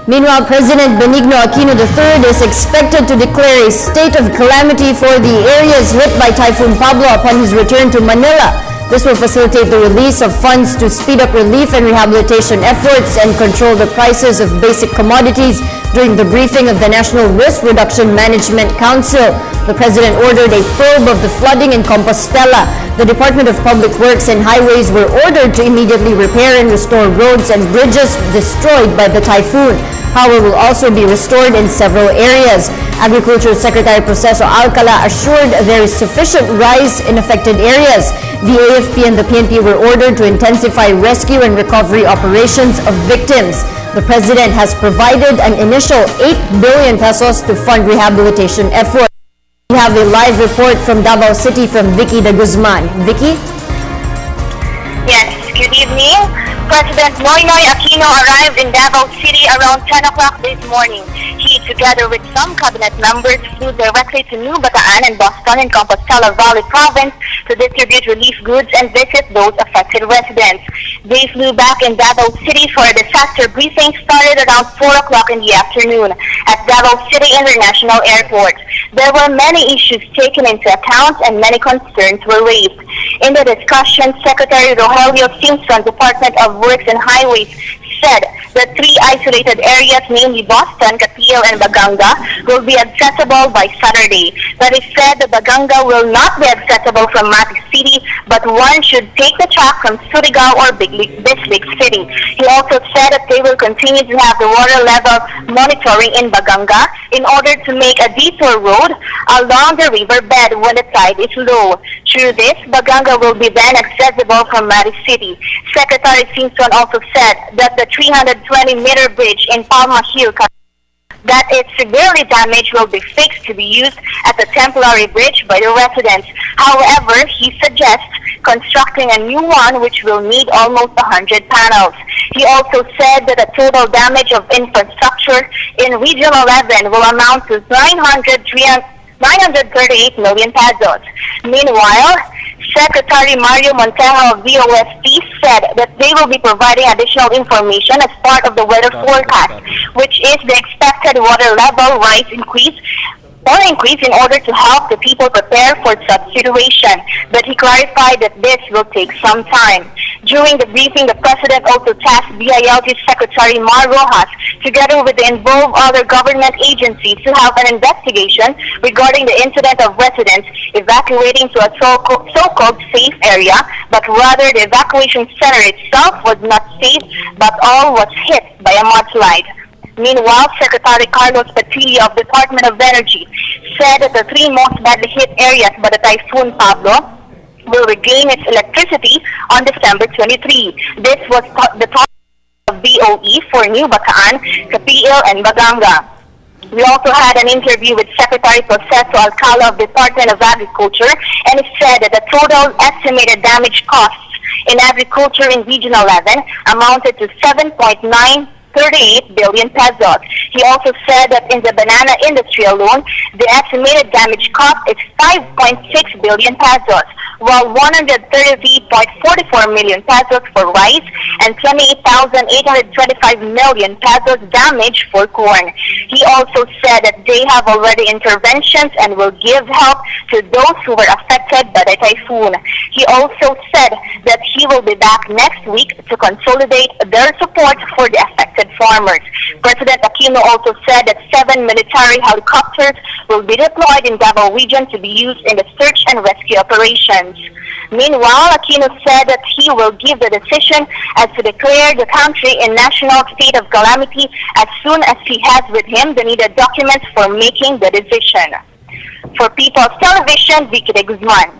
Meanwhile, President Benigno Aquino III is expected to declare a state of calamity for the areas hit by Typhoon Pablo upon his return to Manila. This will facilitate the release of funds to speed up relief and rehabilitation efforts and control the prices of basic commodities. During the briefing of the National Risk Reduction Management Council, the President ordered a probe of the flooding in Compostela. The Department of Public Works and Highways were ordered to immediately repair and restore roads and bridges destroyed by the typhoon. Power will also be restored in several areas. Agriculture Secretary Proceso Alcala assured there is sufficient rice in affected areas. The AFP and the PNP were ordered to intensify rescue and recovery operations of victims. The President has provided an initial 8 billion pesos to fund rehabilitation efforts. We have a live report from Davao City from Vicky de Guzman. Vicky? Yes, good evening. President Noynoy Aquino arrived in Davao City around 10 o'clock this morning. He, together with some cabinet members, flew directly to New Bataan and Boston in Compostela Valley Province to distribute relief goods and visit those affected residents. They flew back in Davao City for a disaster briefing started around 4 o'clock in the afternoon at Davao City International Airport. There were many issues taken into account and many concerns were raised. In the discussion, Secretary Rogelio Simpson, Department of Works and Highways, said that 3 isolated areas, namely Boston, Kapil, and Baganga, will be accessible by Saturday. But he said that Baganga will not be accessible from Matic City, but one should take the track from Surigao or Bislig City. He also said that they will continue to have the water level monitoring in Baganga in order to make a detour road along the riverbed when the tide is low. Through this, Baganga will be then accessible from Matic City. Secretary Simpson also said that the 320-meter bridge in Palma Hill that is severely damaged will be fixed to be used as a temporary bridge by the residents. However, he suggests constructing a new one which will need almost 100 panels. He also said that the total damage of infrastructure in Region 11 will amount to 938 million pesos. Meanwhile, Secretary Mario Montejo of VOST said that they will be providing additional information as part of the weather forecast, which is the expected water level increase in order to help the people prepare for such situation. But he clarified that this will take some time. During the briefing, the President also tasked BILT Secretary Mar Rojas, together with the involved other government agencies, to have an investigation regarding the incident of residents evacuating to a so-called safe area, but rather the evacuation center itself was not safe, but all was hit by a mudslide. Meanwhile, Secretary Carlos Patillo of Department of Energy said that the 3 most badly hit areas by the Typhoon Pablo will regain its electricity on December 23. This was the topic of BOE for New Bataan, Kapil, and Baganga. We also had an interview with Secretary Proceso Alcala of Department of Agriculture, and he said that the total estimated damage costs in agriculture in Region 11 amounted to 7.938 billion pesos. He also said that in the banana industry alone, the estimated damage cost is 5.6 billion pesos, while 133.44 million pesos for rice and 28,825 million pesos damage for corn. He also said that they have already interventions and will give help to those who were affected by the typhoon. He also said that he will be back next week to consolidate their support for the affected farmers. President Aquino also said that 7 military helicopters will be deployed in Davao region to be used in the search and rescue operations. Meanwhile, Aquino said that he will give the decision as to declare the country in national state of calamity as soon as he has with him the needed documents for making the decision. For People's Television, Vicky de Guzman.